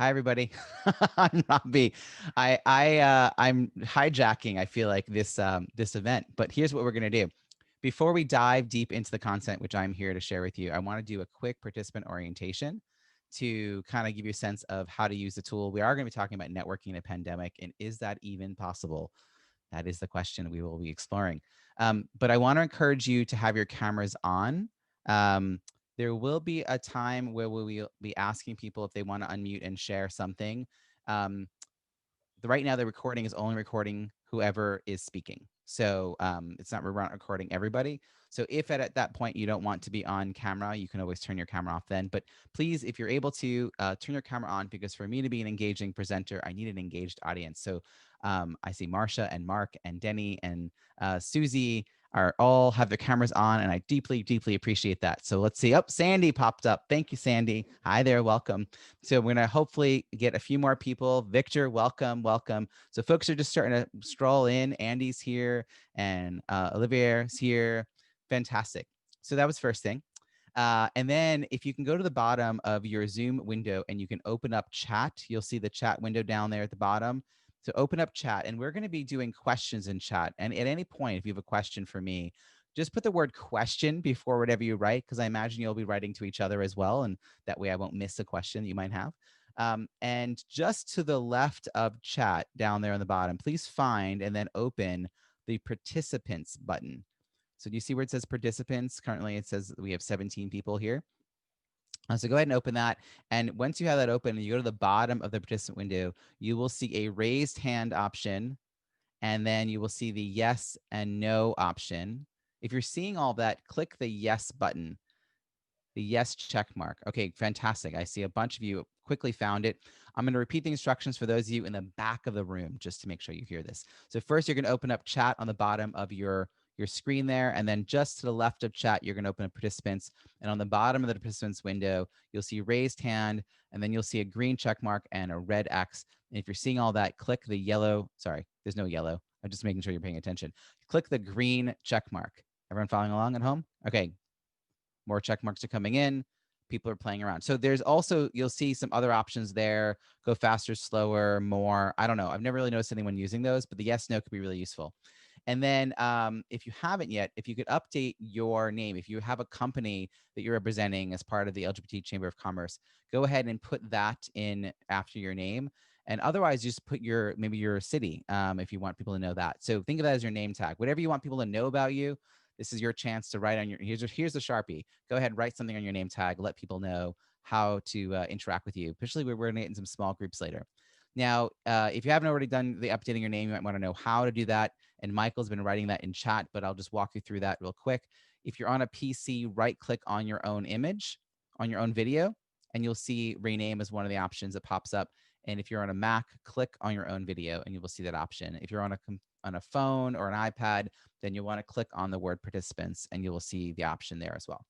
Hi, everybody. I'm Robbie. I'm hijacking. I feel like this event, but here's what we're gonna do. Before we dive deep into the content, which I'm here to share with you, I want to do a quick participant orientation to kind of give you a sense of how to use the tool. We are going to be talking about networking in a pandemic, and is that even possible? That is the question we will be exploring. But I want to encourage you to have your cameras on. Um, there will be a time where we will be asking people if they want to unmute and share something. Um, right now, the recording is only recording whoever is speaking. So we're not recording everybody. So if at that point you don't want to be on camera, you can always turn your camera off then. But please, if you're able to, turn your camera on, because for me to be an engaging presenter, I need an engaged audience. So I see Marsha and Mark and Denny and Susie are all have their cameras on, and I deeply, deeply appreciate that. So let's see. Oh, Sandy popped up. Thank you, Sandy. Hi there. Welcome. So we're going to hopefully get a few more people. Victor, welcome, welcome. So folks are just starting to stroll in. Andy's here and Olivier's here. Fantastic. So that was first thing. And then if you can go to the bottom of your Zoom window and you can open up chat, you'll see the chat window down there at the bottom. So open up chat, and we're going to be doing questions in chat. And at any point, if you have a question for me, just put the word question before whatever you write, because I imagine you'll be writing to each other as well. And that way I won't miss a question that you might have. And just to the left of chat down there on the bottom, please find and then open the participants button. So do you see where it says participants? Currently, it says we have 17 people here. So go ahead and open that. And once you have that open and you go to the bottom of the participant window, you will see a raised hand option. And then you will see the yes and no option. If you're seeing all that, click the yes button, the yes check mark. Okay, fantastic. I see a bunch of you quickly found it. I'm going to repeat the instructions for those of you in the back of the room just to make sure you hear this. So first, you're going to open up chat on the bottom of your screen there. And then just to the left of chat, you're going to open up participants. And on the bottom of the participants window, you'll see raised hand, and then you'll see a green check mark and a red X. And if you're seeing all that, click the yellow. Sorry, there's no yellow. I'm just making sure you're paying attention. Click the green check mark. Everyone following along at home? Okay, more check marks are coming in. People are playing around. So there's also, you'll see some other options there. Go faster, slower, more. I don't know. I've never really noticed anyone using those, but the yes, no could be really useful. And then if you haven't yet, if you could update your name, if you have a company that you're representing as part of the LGBT Chamber of Commerce, go ahead and put that in after your name. And otherwise, just put maybe your city if you want people to know that. So think of that as your name tag. Whatever you want people to know about you, this is your chance to write on your, here's the Sharpie. Go ahead, write something on your name tag, let people know how to interact with you, especially we're going to get in some small groups later. Now, if you haven't already done the updating your name, you might want to know how to do that. And Michael's been writing that in chat, but I'll just walk you through that real quick. If you're on a PC, right click on your own image, on your own video, and you'll see rename as one of the options that pops up. And if you're on a Mac, click on your own video and you will see that option. If you're on a phone or an iPad, then you'll want to click on the word participants and you will see the option there as well.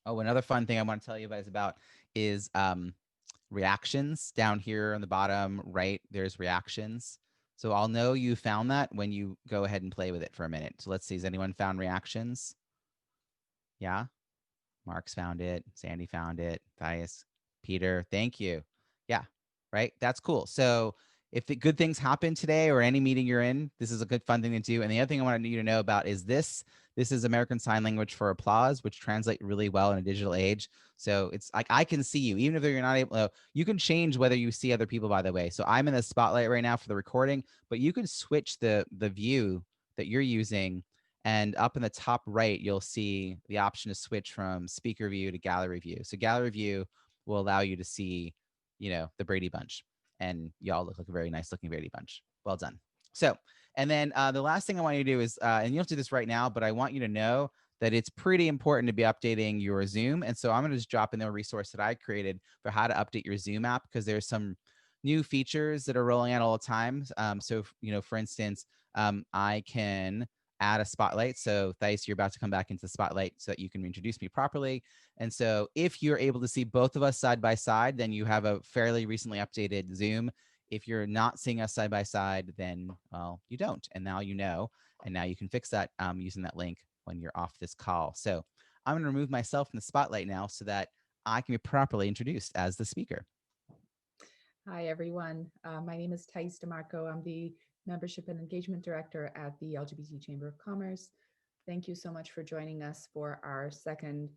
Oh, another fun thing I want to tell you guys about is reactions. Down here on the bottom right, there's reactions. So I'll know you found that when you go ahead and play with it for a minute. So let's see, has anyone found reactions? Yeah, Mark's found it. Sandy found it. Thais, Peter, thank you. Yeah, right. That's cool. So if the good things happen today or any meeting you're in, this is a good fun thing to do. And the other thing I want you to know about is this is American Sign Language for applause, which translates really well in a digital age. So it's like I can see you, even if you're not able to, you can change whether you see other people, by the way. So I'm in the spotlight right now for the recording, but you can switch the view that you're using. And up in the top right, you'll see the option to switch from speaker view to gallery view. So gallery view will allow you to see, the Brady Bunch. And y'all look like a very nice looking Brady Bunch. Well done. So, and then the last thing I want you to do is, and you don't have to do this right now, but I want you to know that it's pretty important to be updating your Zoom. And so I'm going to just drop in the resource that I created for how to update your Zoom app, because there's some new features that are rolling out all the time. So, for instance, I can add a spotlight. So Thais, you're about to come back into the spotlight so that you can introduce me properly. And so if you're able to see both of us side by side, then you have a fairly recently updated Zoom. If you're not seeing us side by side, then, well, you don't. And now you know, and now you can fix that using that link when you're off this call. So I'm going to remove myself from the spotlight now so that I can be properly introduced as the speaker. Hi, everyone. My name is Thais DeMarco. I'm the Membership and Engagement Director at the LGBT Chamber of Commerce. Thank you so much for joining us for our second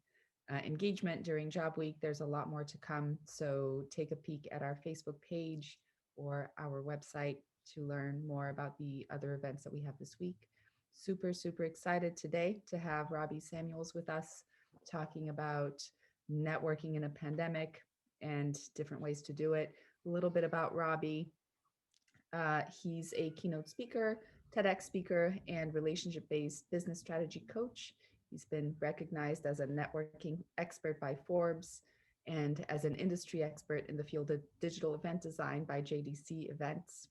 engagement during Job Week. There's a lot more to come, so take a peek at our Facebook page or our website to learn more about the other events that we have this week. Super, super excited today to have Robbie Samuels with us talking about networking in a pandemic and different ways to do it. A little bit about Robbie. He's a keynote speaker, TEDx speaker, and relationship based business strategy coach. He's been recognized as a networking expert by Forbes and as an industry expert in the field of digital event design by JDC Events.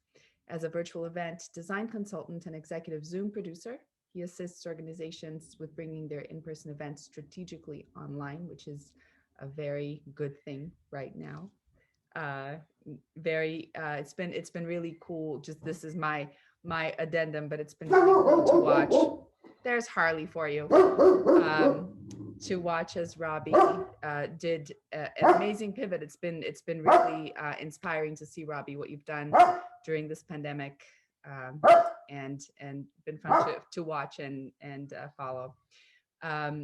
As a virtual event design consultant and executive Zoom producer, he assists organizations with bringing their in person events strategically online, which is a very good thing right now. uh very it's been really cool. Just this is my addendum, but it's been really cool to watch. There's Harley for you. To watch as Robbie did an amazing pivot. It's been really inspiring to see, Robbie, what you've done during this pandemic, um, and been fun to watch and follow.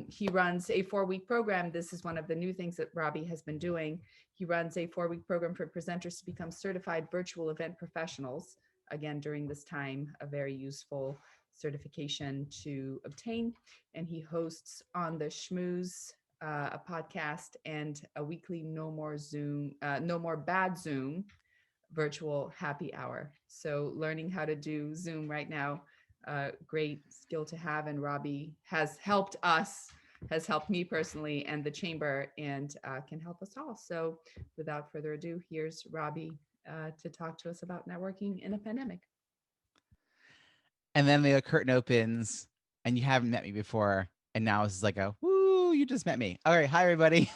He runs a 4-week program. This is one of the new things that Robbie has been doing. He runs a 4-week program for presenters to become certified virtual event professionals. Again, during this time, a very useful certification to obtain. And he hosts On the Schmooze, a podcast, and a weekly No More Bad Zoom virtual happy hour. So learning how to do Zoom right now, great skill to have. And Robbie has helped us, has helped me personally and the chamber, and can help us all. So without further ado, here's Robbie to talk to us about networking in a pandemic. And then the curtain opens and you haven't met me before. And now it's like a woo, you just met me. All right. Hi, everybody.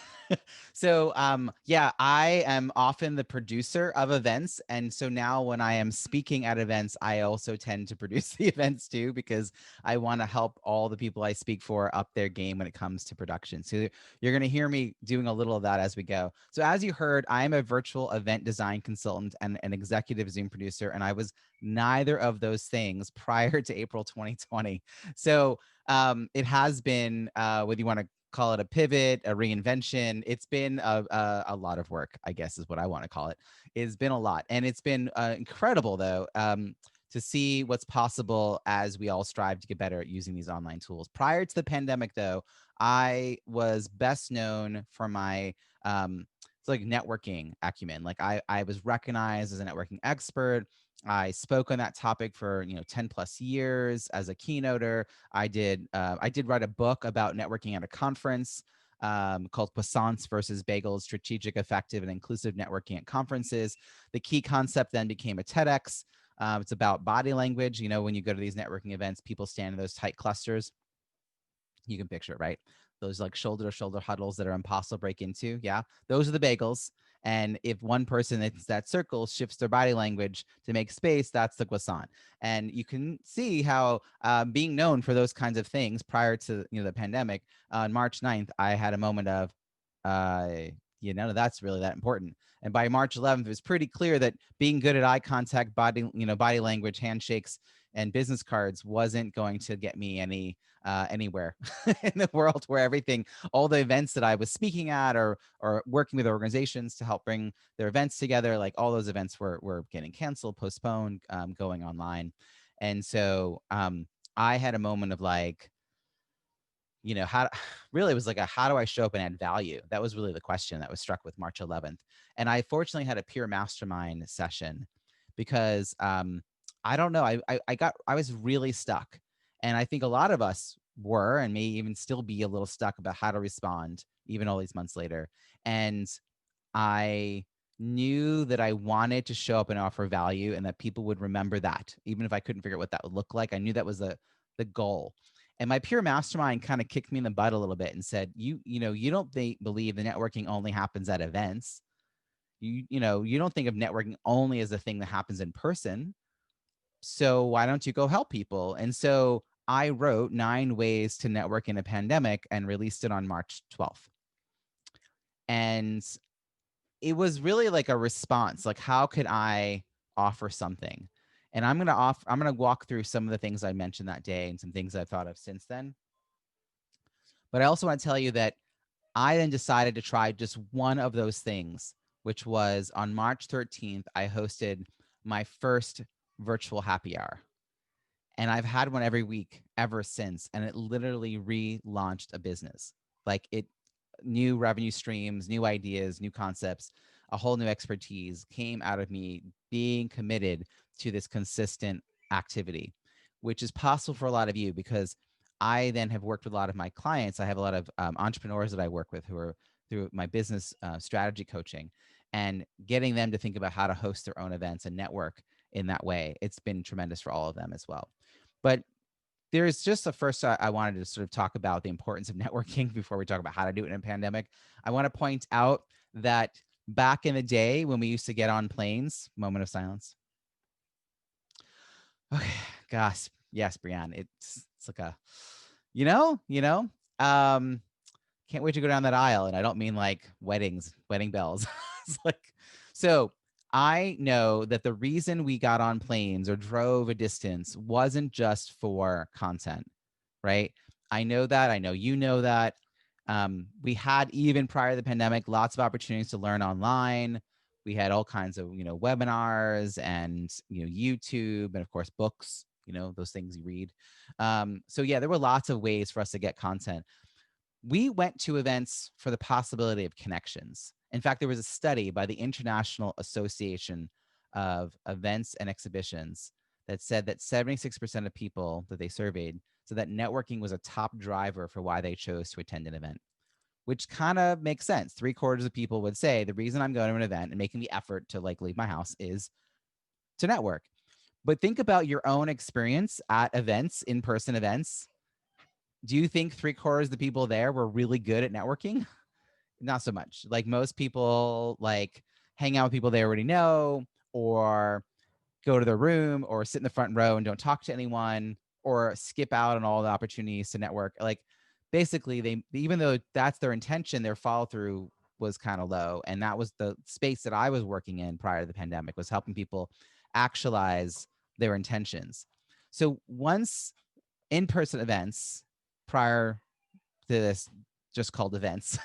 Yeah, I am often the producer of events. And so now when I am speaking at events, I also tend to produce the events too, because I want to help all the people I speak for up their game when it comes to production. So you're going to hear me doing a little of that as we go. So as you heard, I'm a virtual event design consultant and an executive Zoom producer. And I was neither of those things prior to April 2020. So it has been, whether you want to call it a pivot, a reinvention, it's been a lot of work, I guess is what I want to call it. It's been a lot. And it's been incredible, though, to see what's possible as we all strive to get better at using these online tools. Prior to the pandemic, though, I was best known for my it's like networking acumen. Like I was recognized as a networking expert. I spoke on that topic for 10 plus years as a keynoter. I did write a book about networking at a conference called Croissants versus Bagels: Strategic, Effective, and Inclusive Networking at Conferences. The key concept then became a TEDx. It's about body language. When you go to these networking events, people stand in those tight clusters. You can picture it, right? Those like shoulder to shoulder huddles that are impossible to break into. Yeah. Those are the bagels. And if one person in that circle shifts their body language to make space, that's the croissant. And you can see how being known for those kinds of things prior to the pandemic, on March 9th, I had a moment of, uh, that's really that important. And by March 11th, it was pretty clear that being good at eye contact, body language, handshakes, and business cards wasn't going to get me anywhere in the world, where all the events that I was speaking at or working with organizations to help bring their events together, like all those events were getting canceled, postponed, going online. And so I had a moment of like, how really it was like how do I show up and add value? That was really the question that was struck with March 11th. And I fortunately had a peer mastermind session because I don't know, I was really stuck. And I think a lot of us were, and may even still be a little stuck about how to respond, even all these months later. And I knew that I wanted to show up and offer value and that people would remember that, even if I couldn't figure out what that would look like. I knew that was the goal. And my peer mastermind kind of kicked me in the butt a little bit and said, you don't believe the networking only happens at events. You don't think of networking only as a thing that happens in person. So why don't you go help people? And so I wrote 9 ways to network in a pandemic and released it on March 12th. And it was really like a response, like how could I offer something? And I'm going to walk through some of the things I mentioned that day and some things I've thought of since then. But I also want to tell you that I then decided to try just one of those things, which was on March 13th, I hosted my first virtual happy hour. And I've had one every week ever since. And it literally relaunched a business. Like it, new revenue streams, new ideas, new concepts, a whole new expertise came out of me being committed to this consistent activity, which is possible for a lot of you because I then have worked with a lot of my clients. I have a lot of entrepreneurs that I work with who are through my business strategy coaching and getting them to think about how to host their own events and network in that way. It's been tremendous for all of them as well. But there's just a first, I wanted to sort of talk about the importance of networking before we talk about how to do it in a pandemic. I want to point out that back in the day when we used to get on planes, moment of silence. Okay, gosh, yes, Brianne, it's like a, um, can't wait to go down that aisle. And I don't mean like weddings, wedding bells. It's like, so I know that the reason we got on planes or drove a distance wasn't just for content, right? I know that. I know you know that. We had, even prior to the pandemic, lots of opportunities to learn online. We had all kinds of, webinars and, YouTube and of course books, those things you read. So yeah, there were lots of ways for us to get content. We went to events for the possibility of connections. In fact, there was a study by the International Association of Events and Exhibitions that said that 76% of people that they surveyed said that networking was a top driver for why they chose to attend an event, which kind of makes sense. 3/4 of people would say the reason I'm going to an event and making the effort to like leave my house is to network. But think about your own experience at events, in-person events. Do you think 3/4 of the people there were really good at networking? Not so much. Like most people like hang out with people they already know, or go to their room, or sit in the front row and don't talk to anyone, or skip out on all the opportunities to network. Like basically they, even though that's their intention, their follow through was kind of low. And that was the space that I was working in prior to the pandemic, was helping people actualize their intentions. So once in-person events prior to this, just called events,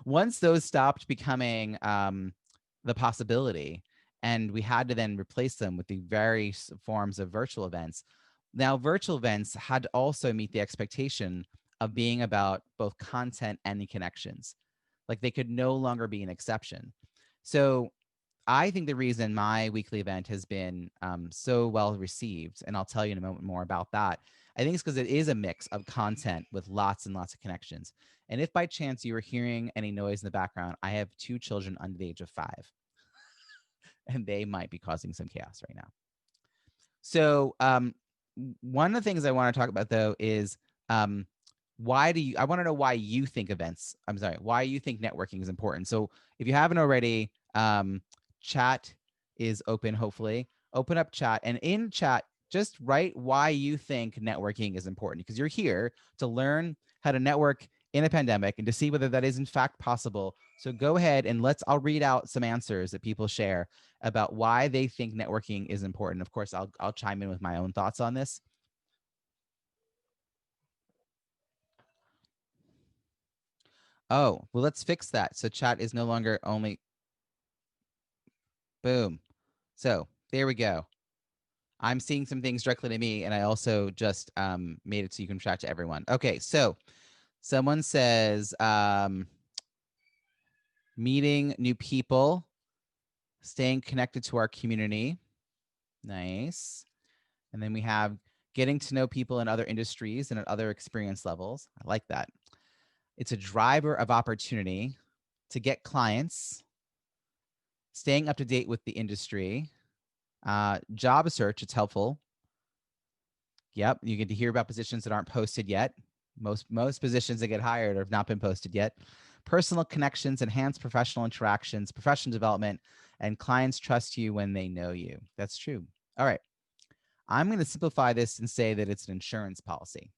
once those stopped becoming the possibility, and we had to then replace them with the various forms of virtual events. Now, virtual events had to also meet the expectation of being about both content and the connections. Like they could no longer be an exception. So I think the reason my weekly event has been so well received, and I'll tell you in a moment more about that, I think it's because it is a mix of content with lots and lots of connections. And if by chance you are hearing any noise in the background, I have 2 children under the age of 5, and they might be causing some chaos right now. So one of the things I want to talk about though is I want to know why you think why you think networking is important. So if you haven't already, chat is open, hopefully. Open up chat, and in chat, just write why you think networking is important, because you're here to learn how to network in a pandemic and to see whether that is in fact possible. So go ahead and I'll read out some answers that people share about why they think networking is important. Of course, I'll chime in with my own thoughts on this. Oh, well, let's fix that. So chat is no longer only, boom. So there we go. I'm seeing some things directly to me, and I also just made it so you can chat to everyone. Okay, so someone says meeting new people, staying connected to our community. Nice. And then we have getting to know people in other industries and at other experience levels. I like that. It's a driver of opportunity to get clients, staying up to date with the industry, job search. It's helpful. Yep, you get to hear about positions that aren't posted yet. Most positions that get hired have not been posted yet. Personal connections, enhance professional interactions, professional development, and clients trust you when they know you. That's true. All right. I'm going to simplify this and say that it's an insurance policy.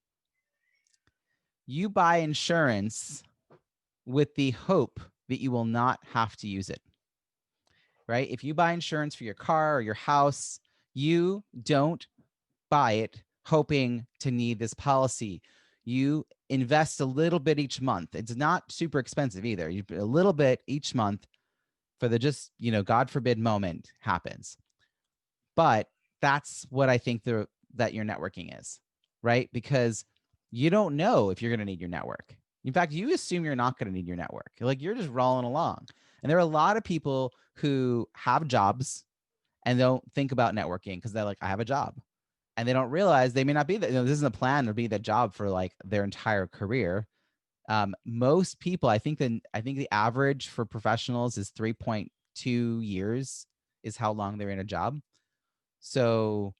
You buy insurance with the hope that you will not have to use it, right? If you buy insurance for your car or your house, you don't buy it hoping to need this policy. You invest a little bit each month. It's not super expensive either. You a little bit each month for the just, God forbid moment happens. But that's what I think that your networking is, right? Because you don't know if you're going to need your network. In fact, you assume you're not going to need your network. Like you're just rolling along. And there are a lot of people who have jobs and don't think about networking because they're like, I have a job. And they don't realize they may not be that. This isn't a plan to be that job for like their entire career. Most people, I think the average for professionals is 3.2 years is how long they're in a job. So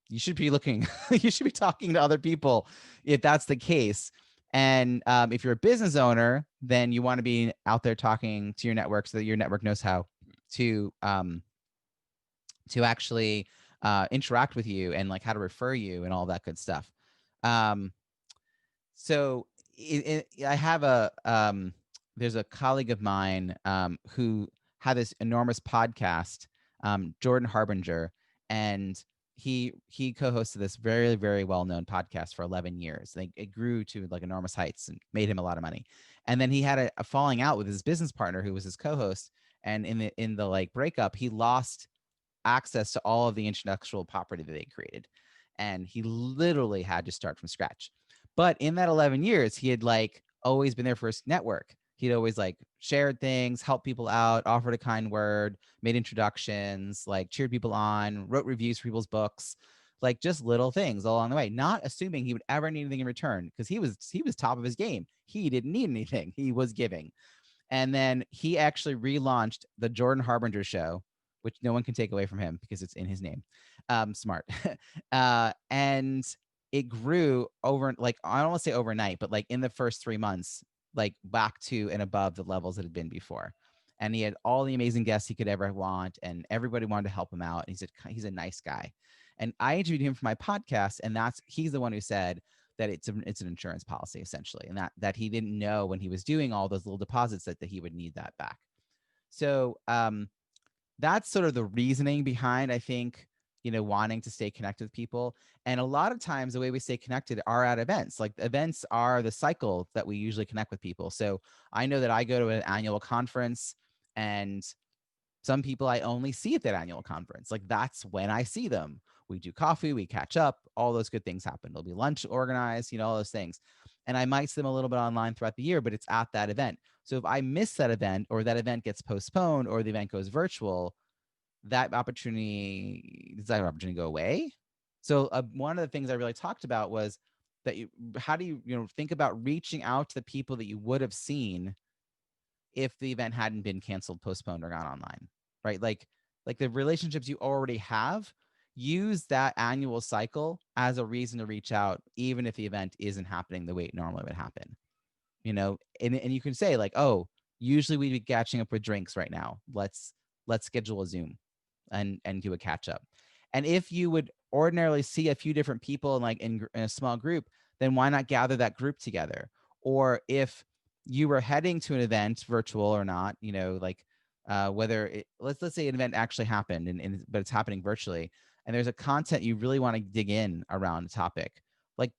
you should be looking, you should be talking to other people if that's the case. And if you're a business owner, then you want to be out there talking to your network so that your network knows how to actually interact with you and like how to refer you and all that good stuff. Um, so I have there's a colleague of mine who had this enormous podcast, Jordan Harbinger, and he co-hosted this very, very well-known podcast for 11 years. It grew to like enormous heights and made him a lot of money. And then he had a falling out with his business partner who was his co-host. And in the like breakup, he lost access to all of the intellectual property that they created. And he literally had to start from scratch. But in that 11 years, he had like always been there for his network. He'd always like shared things, helped people out, offered a kind word, made introductions, like cheered people on, wrote reviews for people's books, like just little things along the way, not assuming he would ever need anything in return because he was top of his game. He didn't need anything. He was giving. And then he actually relaunched the Jordan Harbinger show, which no one can take away from him because it's in his name. Smart. And it grew over, like, I don't want to say overnight, but like in the first 3 months, like back to and above the levels it had been before. And he had all the amazing guests he could ever want, and everybody wanted to help him out. And he's a nice guy. And I interviewed him for my podcast, and he's the one who said that it's an insurance policy essentially, and that he didn't know when he was doing all those little deposits that he would need that back. So that's sort of the reasoning behind, I think, wanting to stay connected with people. And a lot of times the way we stay connected are at events. Like events are the cycle that we usually connect with people. So I know that I go to an annual conference, and some people I only see at that annual conference. Like that's when I see them. We do coffee, we catch up, all those good things happen. There'll be lunch organized, all those things. And I might see them a little bit online throughout the year, but it's at that event. So if I miss that event, or that event gets postponed, or the event goes virtual, does that opportunity go away? So one of the things I really talked about was that how do you think about reaching out to the people that you would have seen if the event hadn't been canceled, postponed, or gone online, right? Like the relationships you already have, use that annual cycle as a reason to reach out, even if the event isn't happening the way it normally would happen. And you can say like, oh, usually we'd be catching up with drinks right now. Let's schedule a Zoom and do a catch up. And if you would ordinarily see a few different people in a small group, then why not gather that group together? Or if you were heading to an event, virtual or not, whether let's say an event actually happened, but it's happening virtually, and there's a content you really want to dig in around a topic, like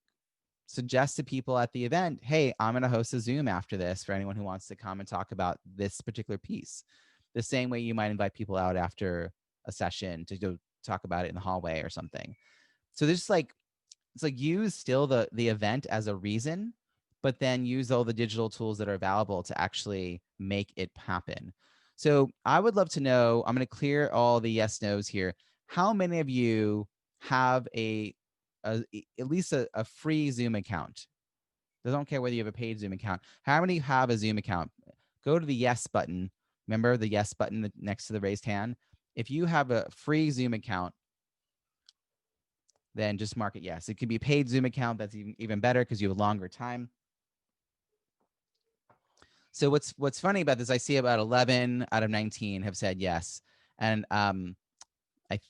suggest to people at the event, hey, I'm going to host a Zoom after this for anyone who wants to come and talk about this particular piece. The same way you might invite people out after a session to go talk about it in the hallway or something. So there's it's like use still the event as a reason, but then use all the digital tools that are available to actually make it happen. So I would love to know, I'm going to clear all the yes nos here. How many of you have at least a free Zoom account? I don't care whether you have a paid Zoom account. How many have a Zoom account? Go to the yes button. Remember the yes button next to the raised hand? If you have a free Zoom account, then just mark it yes. It could be a paid Zoom account. That's even better because you have a longer time. So what's funny about this, I see about 11 out of 19 have said yes. And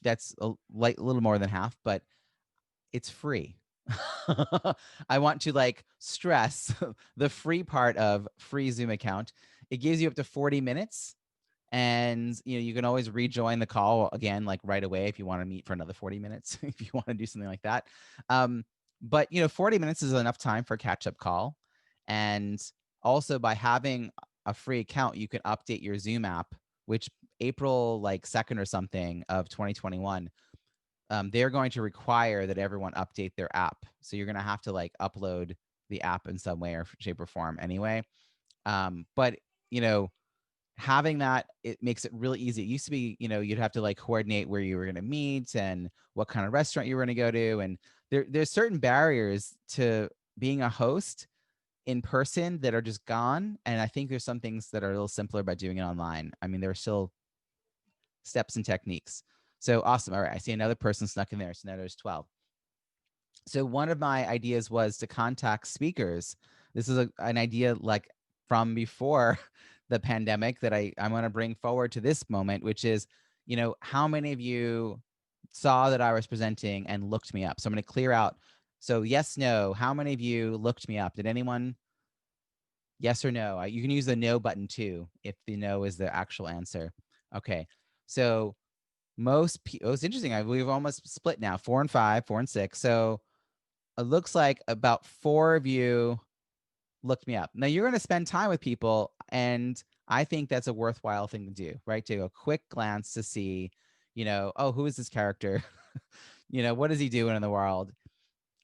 that's a little more than half, but it's free. I want to like stress the free part of free Zoom account. It gives you up to 40 minutes, and you can always rejoin the call again like right away if you want to meet for another 40 minutes if you want to do something like that. um, but 40 minutes is enough time for a catch-up call. And also, by having a free account, you can update your Zoom app, which April like 2nd or something of 2021, they're going to require that everyone update their app. So you're going to have to like upload the app in some way or shape or form anyway. But you know having that, it makes it really easy. It used to be, you'd have to like coordinate where you were going to meet and what kind of restaurant you were going to go to. And there's certain barriers to being a host in person that are just gone. And I think there's some things that are a little simpler by doing it online. I mean, there are still steps and techniques. So awesome. All right. I see another person snuck in there. So now there's 12. So one of my ideas was to contact speakers. This is an idea like from before the pandemic that I'm going to bring forward to this moment, which is, how many of you saw that I was presenting and looked me up? So I'm going to clear out. So yes, no, how many of you looked me up? Did anyone, yes or no? You can use the no button too, if the no is the actual answer. Okay. So most people, oh, it's interesting. We've almost split now, 4 and 5, 4 and 6. So it looks like about 4 of you looked me up. Now you're going to spend time with people, and I think that's a worthwhile thing to do, right? To a quick glance to see, oh, who is this character? What is he doing in the world?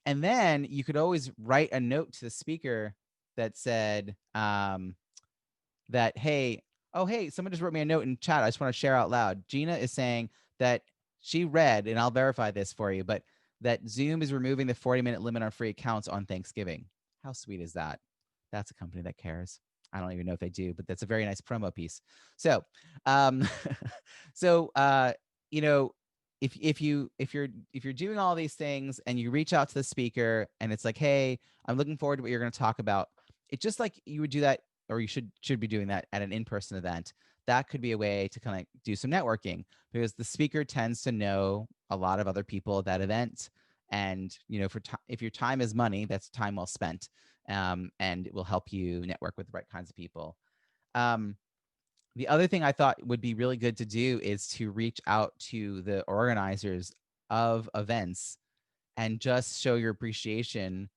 And then you could always write a note to the speaker that said, that, hey, oh, hey, someone just wrote me a note in chat. I just want to share out loud. Gina is saying that she read, and I'll verify this for you, but that Zoom is removing the 40-minute limit on free accounts on Thanksgiving. How sweet is that? That's a company that cares. I don't even know if they do, but that's a very nice promo piece. So, um, so, you know, if you're doing all these things and you reach out to the speaker and it's like, hey, I'm looking forward to what you're going to talk about. It's just like you would do that, or you should be doing that at an in-person event. That could be a way to kind of do some networking, because the speaker tends to know a lot of other people at that event. And if your time is money, that's time well spent, and it will help you network with the right kinds of people. Um, the other thing I thought would be really good to do is to reach out to the organizers of events and just show your appreciation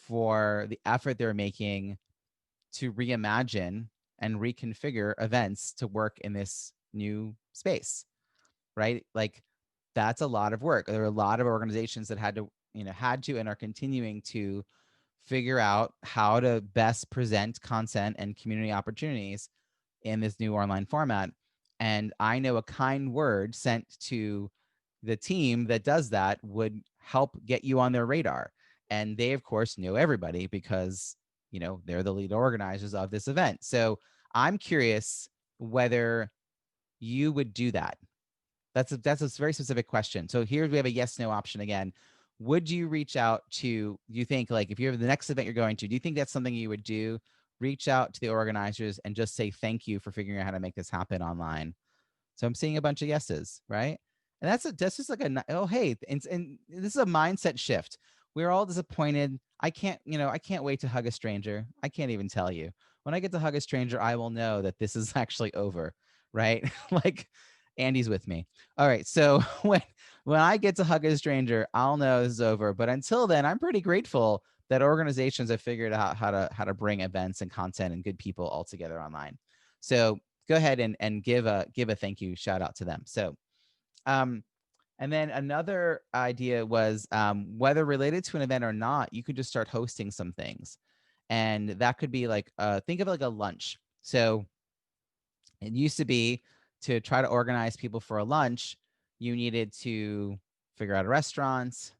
for the effort they're making to reimagine and reconfigure events to work in this new space, right? Like, that's a lot of work. There are a lot of organizations that had to and are continuing to figure out how to best present content and community opportunities in this new online format. And I know a kind word sent to the team that does that would help get you on their radar. And they, of course, know everybody because, they're the lead organizers of this event. So I'm curious whether you would do that. That's a very specific question. So here we have a yes, no option again. Would you reach out to, do you think, like, if you have the next event you're going to, do you think that's something you would do? Reach out to the organizers and just say thank you for figuring out how to make this happen online. So I'm seeing a bunch of yeses, right? And that's just like oh, hey, and this is a mindset shift. We're all disappointed. I can't wait to hug a stranger. I can't even tell you. When I get to hug a stranger, I will know that this is actually over, right? Like, Andy's with me. All right. So when I get to hug a stranger, I'll know this is over. But until then, I'm pretty grateful that organizations have figured out how to bring events and content and good people all together online. So go ahead and give a thank you shout out to them. So, and then another idea was, whether related to an event or not, you could just start hosting some things, and that could be like, think of it like a lunch. So it used to be, to try to organize people for a lunch, you needed to figure out a restaurant.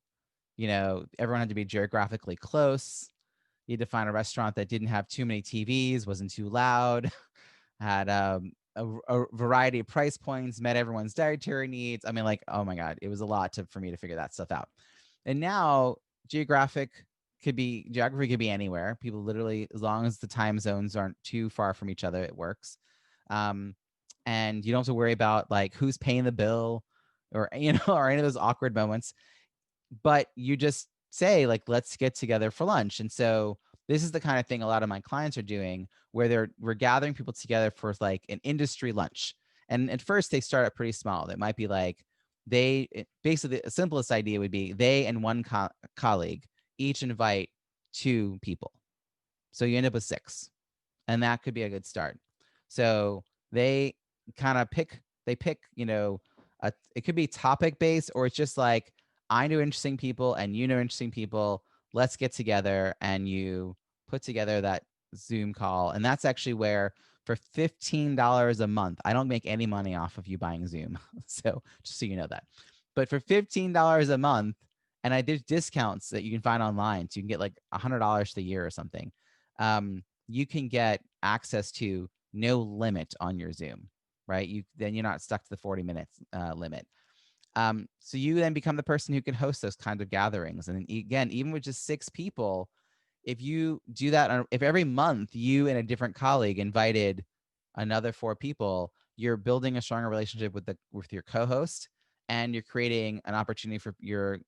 Everyone had to be geographically close. You had to find a restaurant that didn't have too many TVs, wasn't too loud, had a variety of price points, met everyone's dietary needs. I mean, like, oh my God, it was a lot for me to figure that stuff out. And now geography could be anywhere. People literally, as long as the time zones aren't too far from each other, it works. And you don't have to worry about like who's paying the bill, or or any of those awkward moments. But you just say like, let's get together for lunch. And so this is the kind of thing a lot of my clients are doing, where we're gathering people together for like an industry lunch. And at first they start out pretty small. That might be like basically the simplest idea would be they and one colleague each invite two people. So you end up with six, and that could be a good start. So they kind of pick, it could be topic based, or it's just like, I know interesting people and you know interesting people. Let's get together, and you put together that Zoom call. And that's actually where, for $15 a month, I don't make any money off of you buying Zoom. So just so you know that. But for $15 a month, and there's discounts that you can find online. So you can get like $100 the year or something. You can get access to no limit on your Zoom, right? Then you're not stuck to the 40 minutes limit. So you then become the person who can host those kinds of gatherings. And again, even with just six people, if you do that, if every month you and a different colleague invited another four people, you're building a stronger relationship with your co-host, and you're creating an opportunity for your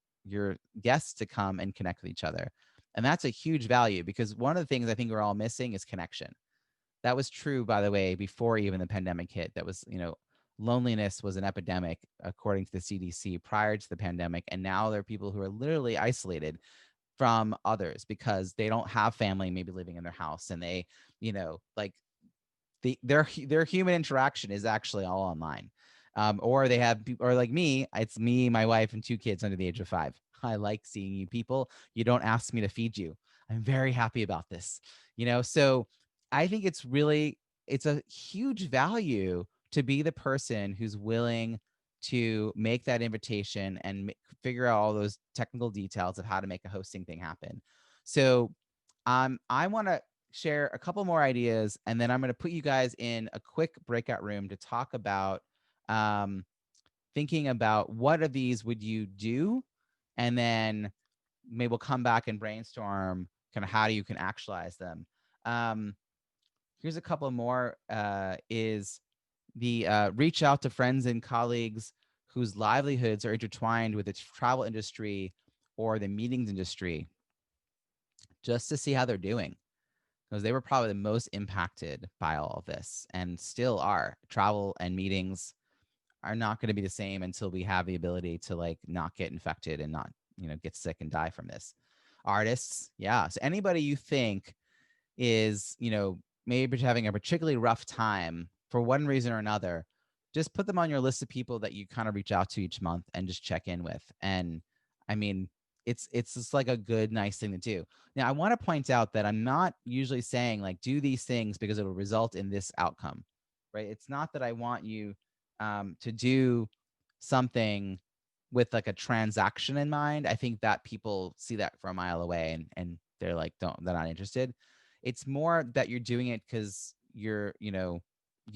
guests to come and connect with each other. And that's a huge value, because one of the things I think we're all missing is connection. That was true, by the way, before even the pandemic hit. That was, loneliness was an epidemic according to the CDC prior to the pandemic. And now there are people who are literally isolated from others because they don't have family maybe living in their house, and they, like their human interaction is actually all online. Or they have, or like me, it's me, my wife, and two kids under the age of 5. I like seeing you people. You don't ask me to feed you. I'm very happy about this. So I think it's a huge value to be the person who's willing to make that invitation and figure out all those technical details of how to make a hosting thing happen. So I want to share a couple more ideas, and then I'm going to put you guys in a quick breakout room to talk about um, thinking about what of these would you do, and then maybe we'll come back and brainstorm kind of how you can actualize them. Um, Here's a couple more. Is the reach out to friends and colleagues whose livelihoods are intertwined with the travel industry or the meetings industry, just to see how they're doing, because they were probably the most impacted by all of this and still are. Travel and meetings are not going to be the same until we have the ability to like not get infected and not, get sick and die from this. Artists, yeah. So anybody you think is, maybe having a particularly rough time for one reason or another, just put them on your list of people that you kind of reach out to each month and just check in with. And I mean, it's just like a good, nice thing to do. Now, I want to point out that I'm not usually saying like do these things because it'll result in this outcome, right? It's not that I want you to do something with like a transaction in mind. I think that people see that from a mile away, and they're like, they're not interested. It's more that you're doing it because you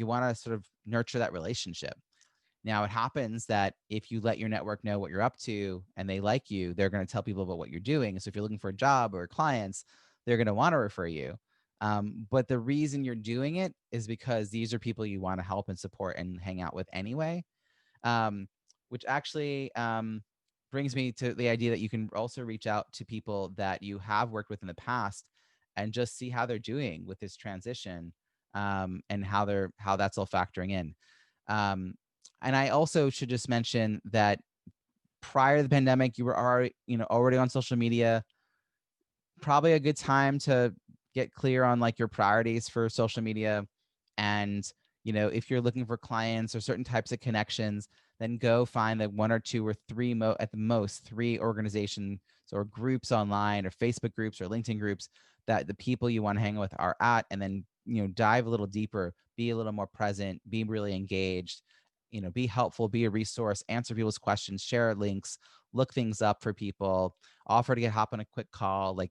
want to sort of nurture that relationship. Now, it happens that if you let your network know what you're up to and they like you, they're going to tell people about what you're doing. So if you're looking for a job or clients, they're going to want to refer you. But the reason you're doing it is because these are people you want to help and support and hang out with anyway. um, which actually brings me to the idea that you can also reach out to people that you have worked with in the past and just see how they're doing with this transition, and how that's all factoring in. Um, and I also should just mention that prior to the pandemic, you were already on social media. Probably a good time to get clear on like your priorities for social media. And if you're looking for clients or certain types of connections, then go find the one or two or three at the most three organizations or groups online, or Facebook groups or LinkedIn groups that the people you want to hang with are at. And then dive a little deeper, be a little more present, be really engaged, be helpful, be a resource, answer people's questions, share links, look things up for people, offer to hop on a quick call. Like,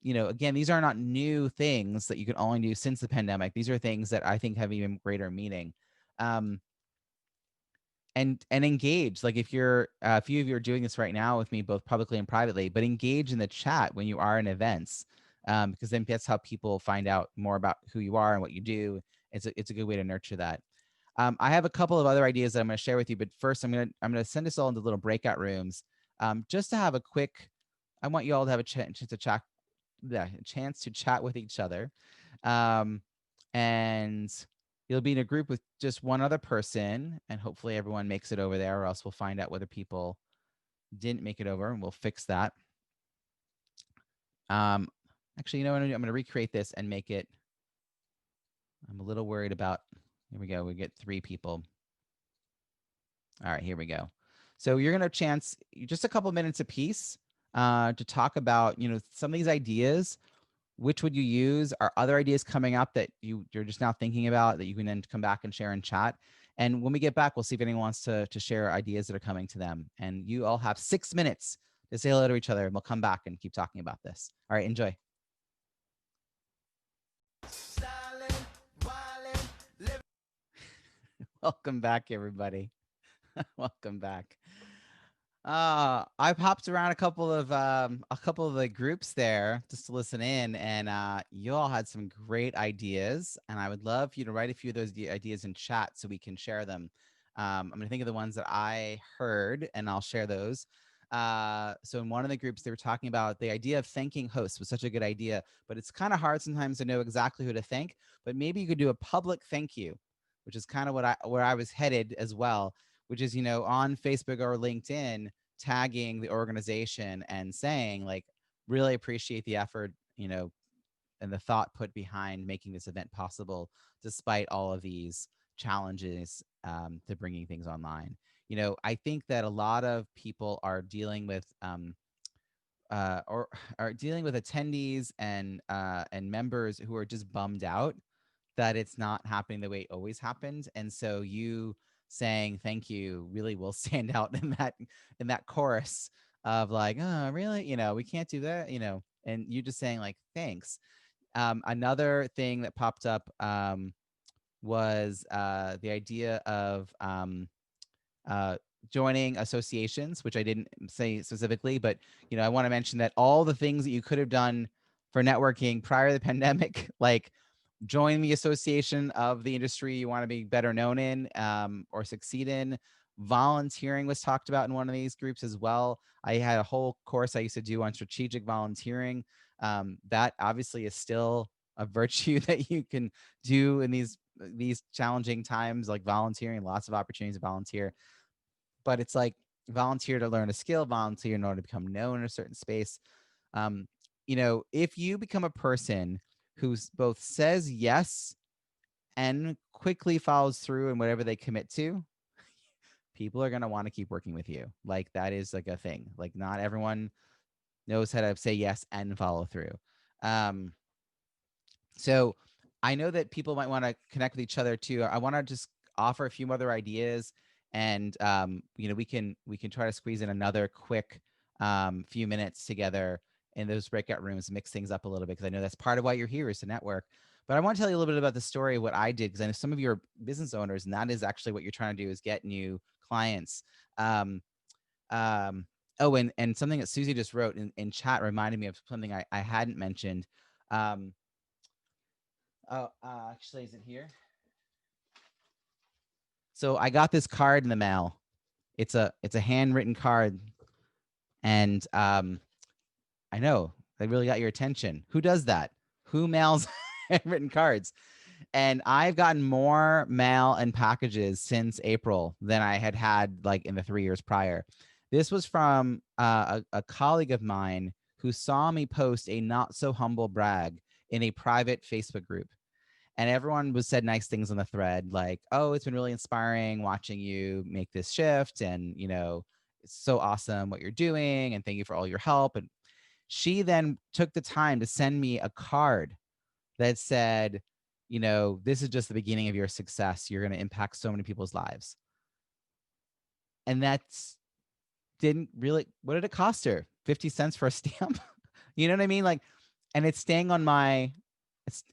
again, these are not new things that you can only do since the pandemic. These are things that I think have even greater meaning. And engage. Like, if you're a few of you are doing this right now with me, both publicly and privately, but engage in the chat when you are in events, because then that's how people find out more about who you are and what you do. It's a good way to nurture that. I have a couple of other ideas that I'm going to share with you, but first I'm going to send us all into little breakout rooms, just to have a quick I want you all to have a chance to chat, yeah, a chance to chat with each other. Um, and you'll be in a group with just one other person, and hopefully everyone makes it over there, or else we'll find out whether people didn't make it over, and we'll fix that. Um, actually, you know what? I'm going to recreate this and make it. I'm a little worried about. Here we go. We get 3 people. All right, here we go. So you're going to have a chance, just a couple minutes apiece, to talk about, some of these ideas. Which would you use? Are other ideas coming up that you're just now thinking about that you can then come back and share in chat? And when we get back, we'll see if anyone wants to share ideas that are coming to them. And you all have 6 minutes to say hello to each other, and we'll come back and keep talking about this. All right, enjoy. Welcome back, everybody. Welcome back. I've hopped around a couple of the groups there just to listen in, and you all had some great ideas, and I would love for you to write a few of those ideas in chat so we can share them. I'm going to think of the ones that I heard, and I'll share those. So in one of the groups, they were talking about the idea of thanking hosts was such a good idea, but it's kind of hard sometimes to know exactly who to thank. But maybe you could do a public thank you, which is kind of where I was headed as well, which is, on Facebook or LinkedIn, tagging the organization and saying, like, really appreciate the effort, and the thought put behind making this event possible, despite all of these challenges to bringing things online. I think that a lot of people are dealing with or are dealing with attendees and members who are just bummed out that it's not happening the way it always happens. And so you saying thank you really will stand out in that chorus of like, oh, really? We can't do that, and you just saying like, thanks. Another thing that popped up was the idea of uh, joining associations, which I didn't say specifically, but I want to mention that all the things that you could have done for networking prior to the pandemic, like join the association of the industry you want to be better known in or succeed in. Volunteering was talked about in one of these groups as well. I had a whole course I used to do on strategic volunteering. That obviously is still a virtue that you can do in these challenging times, like volunteering, lots of opportunities to volunteer. But it's like volunteer to learn a skill, volunteer in order to become known in a certain space. If you become a person who both says yes and quickly follows through in whatever they commit to, people are going to want to keep working with you. Like, that is like a thing. Like, not everyone knows how to say yes and follow through. So I know that people might want to connect with each other too. I want to just offer a few other ideas, and we can try to squeeze in another quick few minutes together in those breakout rooms, mix things up a little bit, because I know that's part of why you're here, is to network. But I want to tell you a little bit about the story of what I did, because I know some of you are business owners, and that is actually what you're trying to do, is get new clients. Oh, and something that Susie just wrote in chat reminded me of something I hadn't mentioned. Actually, is it here? So I got this card in the mail. It's a handwritten card, and I know they really got your attention. Who does that? Who mails handwritten cards? And I've gotten more mail and packages since April than I had like in the 3 years prior. This was from a colleague of mine who saw me post a not so humble brag in a private Facebook group. And everyone was said nice things on the thread, like, oh, it's been really inspiring watching you make this shift, and it's so awesome what you're doing, and thank you for all your help. And she then took the time to send me a card that said, this is just the beginning of your success. You're going to impact so many people's lives. And that's didn't really, what did it cost her? 50 cents for a stamp? You know what I mean? Like, and it's staying on my,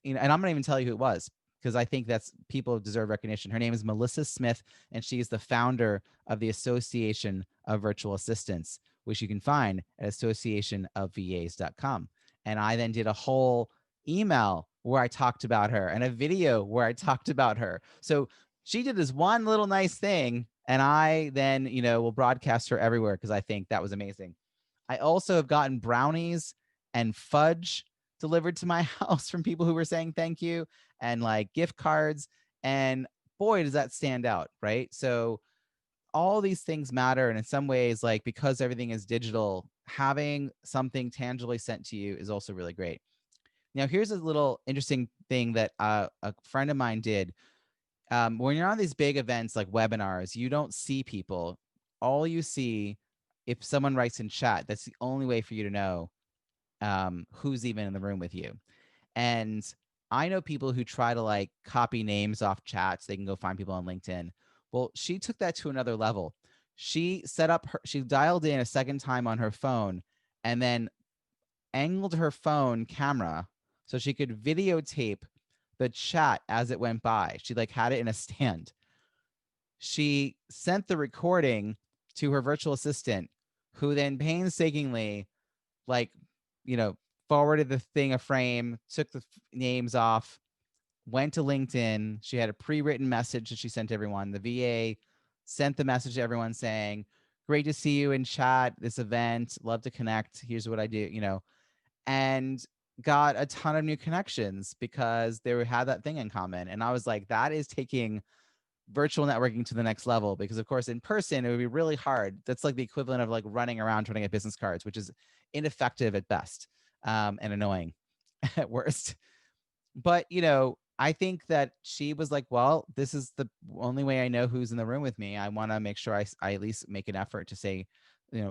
and I'm not even tell you who it was, because I think that's, people deserve recognition. Her name is Melissa Smith, and she's the founder of the Association of Virtual Assistants, which you can find at associationofvas.com. And I then did a whole email where I talked about her and a video where I talked about her. So she did this one little nice thing, and I then, will broadcast her everywhere, because I think that was amazing. I also have gotten brownies and fudge delivered to my house from people who were saying thank you, and like gift cards. And boy, does that stand out, right? So all these things matter. And in some ways, like because everything is digital, having something tangibly sent to you is also really great. Now, here's a little interesting thing that a friend of mine did. When you're on these big events like webinars, you don't see people. All you see, if someone writes in chat, that's the only way for you to know who's even in the room with you. And I know people who try to like copy names off chats. They can go find people on LinkedIn. Well, she took that to another level. She dialed in a second time on her phone and then angled her phone camera so she could videotape the chat as it went by. She like had it in a stand. She sent the recording to her virtual assistant, who then painstakingly like, you know, forwarded the thing a frame, took the names off, went to LinkedIn. She had a pre-written message that she sent to everyone. The VA sent the message to everyone saying, "Great to see you in chat, this event, love to connect. Here's what I do," and got a ton of new connections because they had that thing in common. And I was like, that is taking virtual networking to the next level, because of course in person it would be really hard. That's like the equivalent of like running around trying to get business cards, which is ineffective at best, and annoying at worst. But I think that she was like, well, this is the only way I know who's in the room with me. I want to make sure I at least make an effort to say,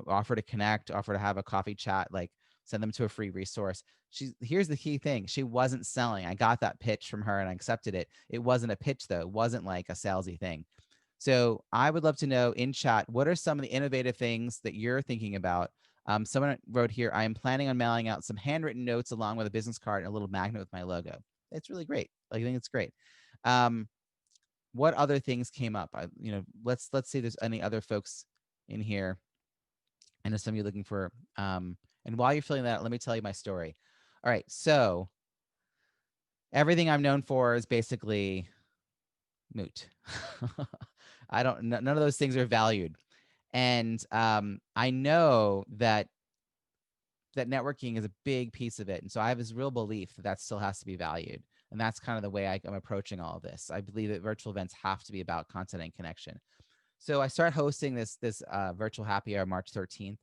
offer to connect, offer to have a coffee chat, like send them to a free resource. Here's the key thing. She wasn't selling. I got that pitch from her and I accepted it. It wasn't a pitch though. It wasn't like a salesy thing. So I would love to know in chat, what are some of the innovative things that you're thinking about? Someone wrote here, I am planning on mailing out some handwritten notes along with a business card and a little magnet with my logo. It's really great. Like, I think it's great. Um, what other things came up? Let's see if there's any other folks in here. I know some of you looking for. And while you're filling that out, let me tell you my story. All right, so everything I'm known for is basically moot. None of those things are valued. And I know that networking is a big piece of it. And so I have this real belief that that still has to be valued. And that's kind of the way I'm approaching all of this. I believe that virtual events have to be about content and connection. So I start hosting this virtual happy hour March 13th,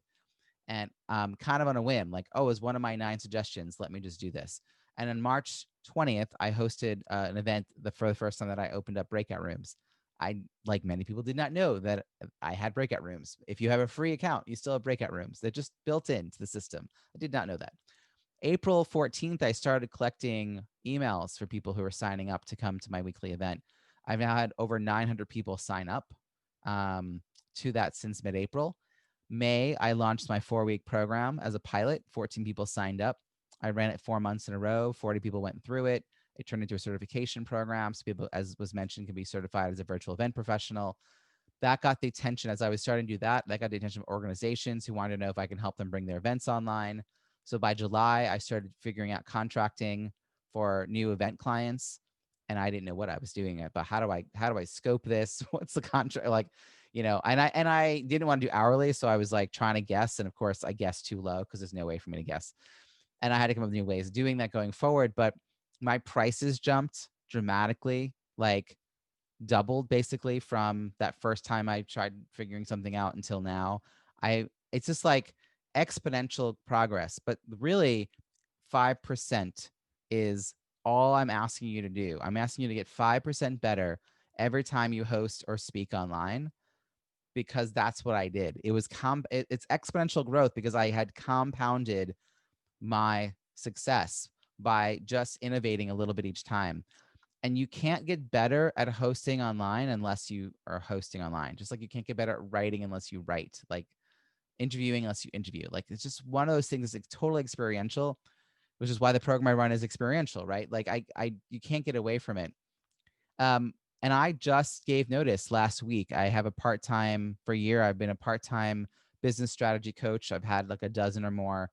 and kind of on a whim, like, oh, as one of my 9 suggestions, let me just do this. And on March 20th, I hosted an event for the first time that I opened up breakout rooms. I, like many people, did not know that I had breakout rooms. If you have a free account, you still have breakout rooms. They're just built into the system. I did not know that. April 14th, I started collecting emails for people who are signing up to come to my weekly event. I've now had over 900 people sign up to that since mid-April. May, I launched my 4-week program as a pilot. 14 people signed up. I ran it 4 months in a row. 40 people went through it. It turned into a certification program. So people, as was mentioned, can be certified as a virtual event professional. That got the attention as I was starting to do that. That got the attention of organizations who wanted to know if I can help them bring their events online. So by July, I started figuring out contracting for new event clients. And I didn't know what I was doing, but how do I scope this? What's the contract? Like, and I didn't want to do hourly. So I was like trying to guess. And of course I guessed too low because there's no way for me to guess. And I had to come up with new ways of doing that going forward. But my prices jumped dramatically, like doubled basically from that first time I tried figuring something out until now. It's just like exponential progress, but really 5% is all I'm asking you to do. I'm asking you to get 5% better every time you host or speak online, because that's what I did. It was it's exponential growth because I had compounded my success by just innovating a little bit each time. And you can't get better at hosting online unless you are hosting online. Just like you can't get better at writing unless you write, like interviewing unless you interview. Like it's just one of those things that's totally experiential, which is why the program I run is experiential, right? Like you can't get away from it. And I just gave notice last week. I have a part-time for a year. I've been a part-time business strategy coach. I've had like a dozen or more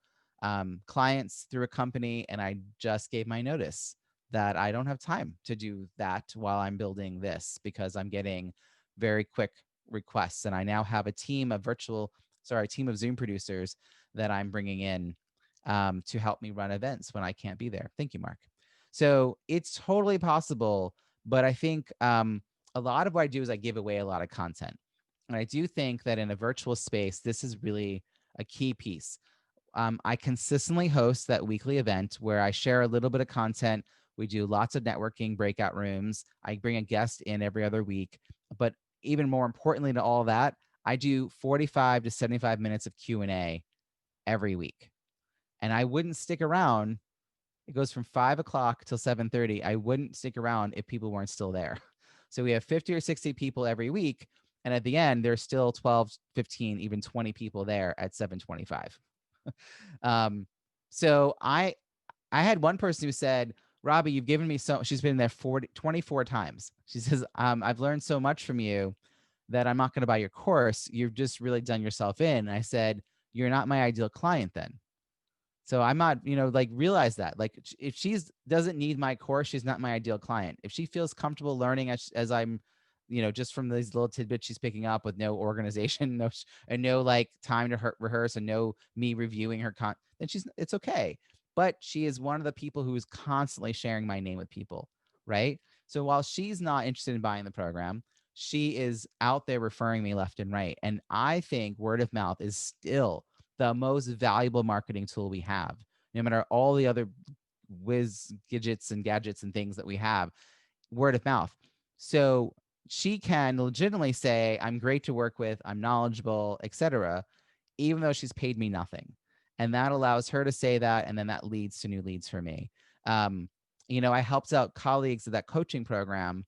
clients through a company, and I just gave my notice that I don't have time to do that while I'm building this, because I'm getting very quick requests. And I now have a team of Zoom producers that I'm bringing in to help me run events when I can't be there. Thank you, Mark. So it's totally possible, but I think a lot of what I do is I give away a lot of content. And I do think that in a virtual space, this is really a key piece. I consistently host that weekly event where I share a little bit of content. We do lots of networking breakout rooms. I bring a guest in every other week. But even more importantly to all that, I do 45 to 75 minutes of Q&A every week. And I wouldn't stick around. It goes from 5 o'clock till 7:30. I wouldn't stick around if people weren't still there. So we have 50 or 60 people every week. And at the end, there's still 12, 15, even 20 people there at 7:25. um, so I had one person who said, Robbie, you've given me so, she's been there 24 times. She says, I've learned so much from you that I'm not going to buy your course. You've just really done yourself in. And I said, you're not my ideal client then. So I'm not, like realize that. Like if she's doesn't need my course, she's not my ideal client. If she feels comfortable learning as I'm, just from these little tidbits she's picking up with no organization, and no like time to rehearse and no me reviewing her then it's okay. But she is one of the people who is constantly sharing my name with people, right? So while she's not interested in buying the program, she is out there referring me left and right. And I think word of mouth is still the most valuable marketing tool we have, no matter all the other whiz gadgets and things that we have. Word of mouth. So she can legitimately say, I'm great to work with, I'm knowledgeable, etc., even though she's paid me nothing. And that allows her to say that, and then that leads to new leads for me. I helped out colleagues of that coaching program,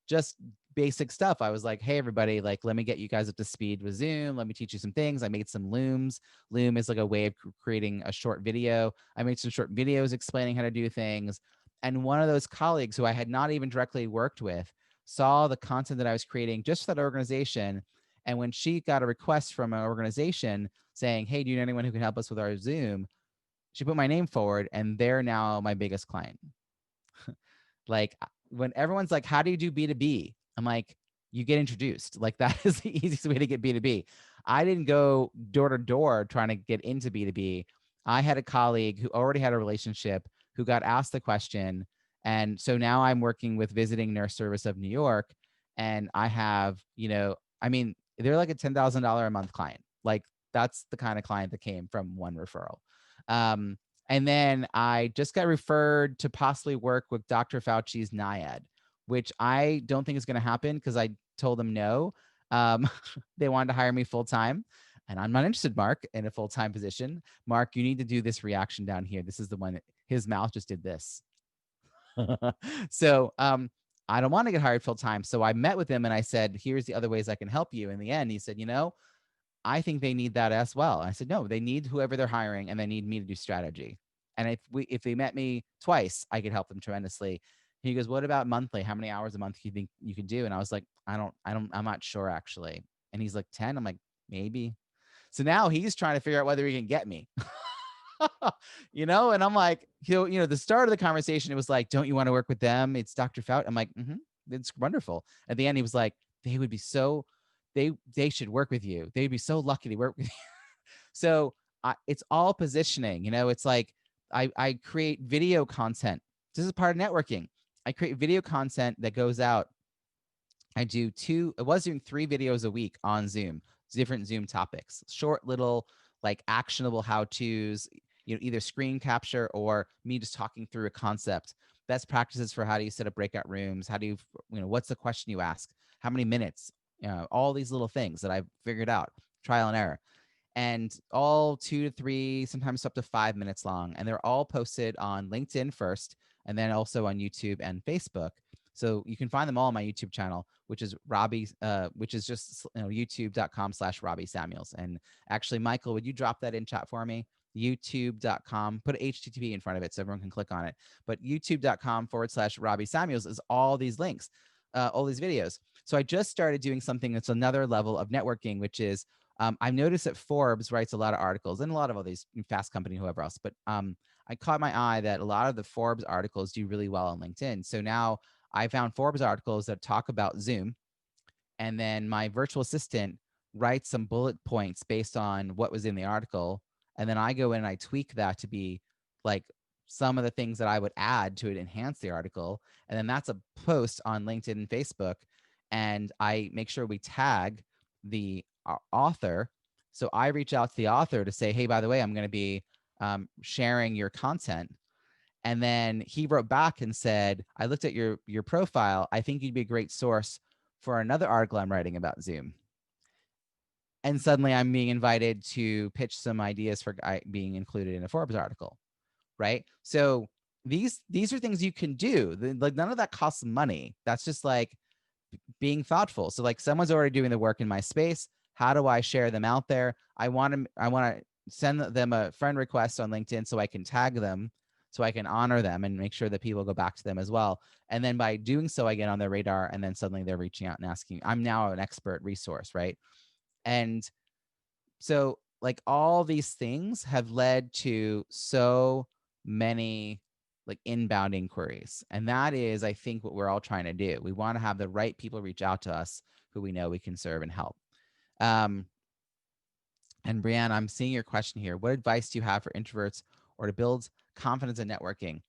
just basic stuff. I was like, hey, everybody, like, let me get you guys up to speed with Zoom. Let me teach you some things. I made some looms. Loom is like a way of creating a short video. I made some short videos explaining how to do things. And one of those colleagues who I had not even directly worked with saw the content that I was creating just for that organization. And when she got a request from an organization saying, hey, do you know anyone who can help us with our Zoom? She put my name forward, and they're now my biggest client. Like when everyone's like, how do you do B2B? I'm like, you get introduced. Like that is the easiest way to get B2B. I didn't go door to door trying to get into B2B. I had a colleague who already had a relationship who got asked the question. And so now I'm working with Visiting Nurse Service of New York. And I have, they're like a $10,000 a month client. Like that's the kind of client that came from one referral. Um, and then I just got referred to possibly work with Dr. Fauci's NIAID, which I don't think is going to happen because I told them no. They wanted to hire me full time, and I'm not interested, Mark, in a full time position. Mark, you need to do this reaction down here. This is the one that his mouth just did this. So I don't want to get hired full time. So I met with him and I said, here's the other ways I can help you. In the end, he said, I think they need that as well. I said, no, they need whoever they're hiring and they need me to do strategy. And if they met me twice, I could help them tremendously. He goes, what about monthly? How many hours a month do you think you can do? And I was like, I'm not sure actually. And he's like 10. I'm like, maybe. So now he's trying to figure out whether he can get me. And I'm like, the start of the conversation, it was like, don't you want to work with them? It's Dr. Fauci. I'm like, it's wonderful. At the end, he was like, they would be so, they should work with you. They'd be so lucky to work with you. So it's all positioning. It's like I create video content. This is part of networking. I create video content that goes out. I was doing 3 videos a week on Zoom, different Zoom topics, short little like actionable how-tos, either screen capture or me just talking through a concept, best practices for how do you set up breakout rooms, how do you, what's the question you ask, how many minutes, all these little things that I've figured out, trial and error. And all 2 to 3, sometimes up to 5 minutes long. And they're all posted on LinkedIn first, and then also on YouTube and Facebook. So you can find them all on my YouTube channel, which is which is just youtube.com/Robbie Samuels. And actually, Michael, would you drop that in chat for me? YouTube.com, put HTTP in front of it so everyone can click on it. But youtube.com/Robbie Samuels is all these links, all these videos. So I just started doing something that's another level of networking, which is I've noticed that Forbes writes a lot of articles and a lot of all these Fast Company, whoever else. But I caught my eye that a lot of the Forbes articles do really well on LinkedIn. So now I found Forbes articles that talk about Zoom, and then my virtual assistant writes some bullet points based on what was in the article, And then I go in and I tweak that to be like some of the things that I would add to it, enhance the article. And then that's a post on LinkedIn and Facebook. And I make sure we tag the author. So I reach out to the author to say, hey, by the way, I'm going to be sharing your content. And then he wrote back and said, I looked at your profile. I think you'd be a great source for another article I'm writing about Zoom. And suddenly I'm being invited to pitch some ideas for being included in a Forbes article, right? So these are things you can do. Like none of that costs money. That's just like being thoughtful. So like someone's already doing the work in my space. How do I share them out there? I want to send them a friend request on LinkedIn so I can tag them, so I can honor them and make sure that people go back to them as well. And then by doing so, I get on their radar, and then suddenly they're reaching out and asking. I'm now an expert resource, right? And so like all these things have led to so many like inbound inquiries. And that is, I think, what we're all trying to do. We want to have the right people reach out to us who we know we can serve and help. And Brianne, I'm seeing your question here. What advice do you have for introverts or to build confidence in networking?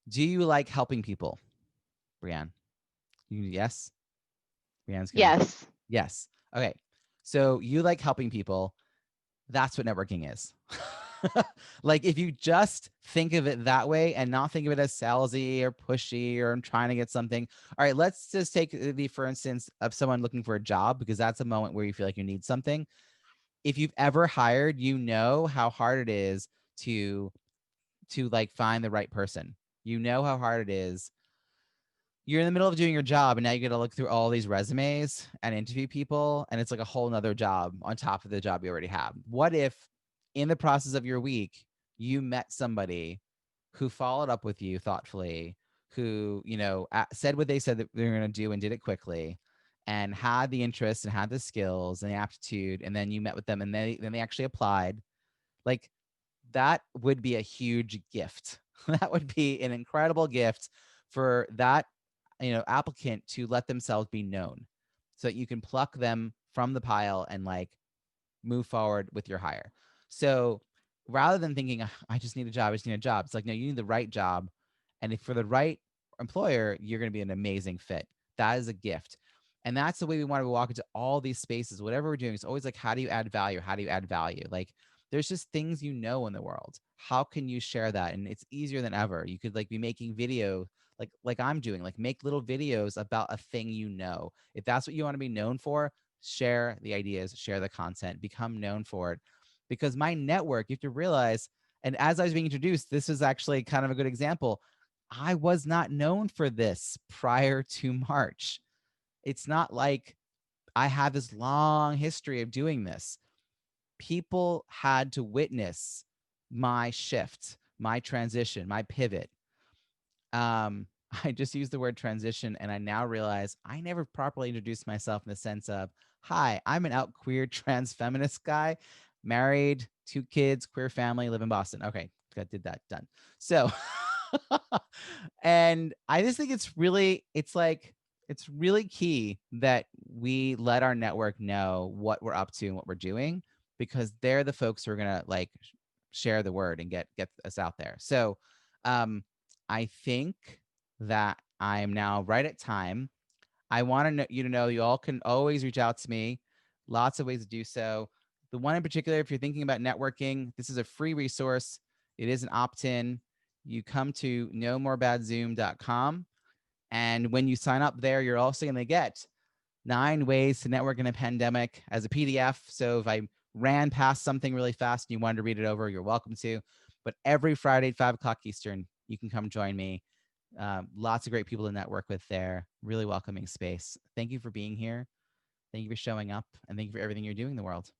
Do you like helping people, Brianne? Yes? Brianne's going to, Yes. yes. Okay. So you like helping people. That's what networking is. Like if you just think of it that way and not think of it as salesy or pushy or I'm trying to get something. All right, let's just take the for instance of someone looking for a job, because that's a moment where you feel like you need something. If you've ever hired, you know how hard it is to like find the right person. You know how hard it is. You're in the middle of doing your job and now you got to look through all these resumes and interview people, and it's like a whole nother job on top of the job you already have. What if in the process of your week you met somebody who followed up with you thoughtfully, who said what they said that they were going to do and did it quickly, and had the interest and had the skills and the aptitude, and then you met with them and then they actually applied? Like that would be a huge gift. That would be an incredible gift for that applicant to let themselves be known, so that you can pluck them from the pile and like move forward with your hire. So rather than thinking, I just need a job, I just need a job, it's like, no, you need the right job. And if for the right employer, you're going to be an amazing fit. That is a gift. And that's the way we want to walk into all these spaces. Whatever we're doing, it's always like, how do you add value? How do you add value? Like there's just things in the world. How can you share that? And it's easier than ever. You could like be making video like I'm doing, like make little videos about a thing. If that's what you want to be known for, share the ideas, share the content, become known for it. Because my network, you have to realize, and as I was being introduced, this is actually kind of a good example. I was not known for this prior to March. It's not like I have this long history of doing this. People had to witness my shift, my transition, my pivot. I just used the word transition, and I now realize I never properly introduced myself in the sense of, hi, I'm an out queer trans feminist guy, married, 2 kids, queer family, live in Boston. Okay, did that, done. So, and I just think it's really key that we let our network know what we're up to and what we're doing, because they're the folks who are gonna like share the word and get us out there. So, I think that I am now right at time. I want you to know you all can always reach out to me. Lots of ways to do so. The one in particular, if you're thinking about networking, this is a free resource. It is an opt-in. You come to knowmoreaboutzoom.com. And when you sign up there, you're also going to get 9 ways to network in a pandemic as a PDF. So if I ran past something really fast and you wanted to read it over, you're welcome to. But every Friday at 5 o'clock Eastern, you can come join me. Lots of great people to network with there. Really welcoming space. Thank you for being here. Thank you for showing up. And thank you for everything you're doing in the world.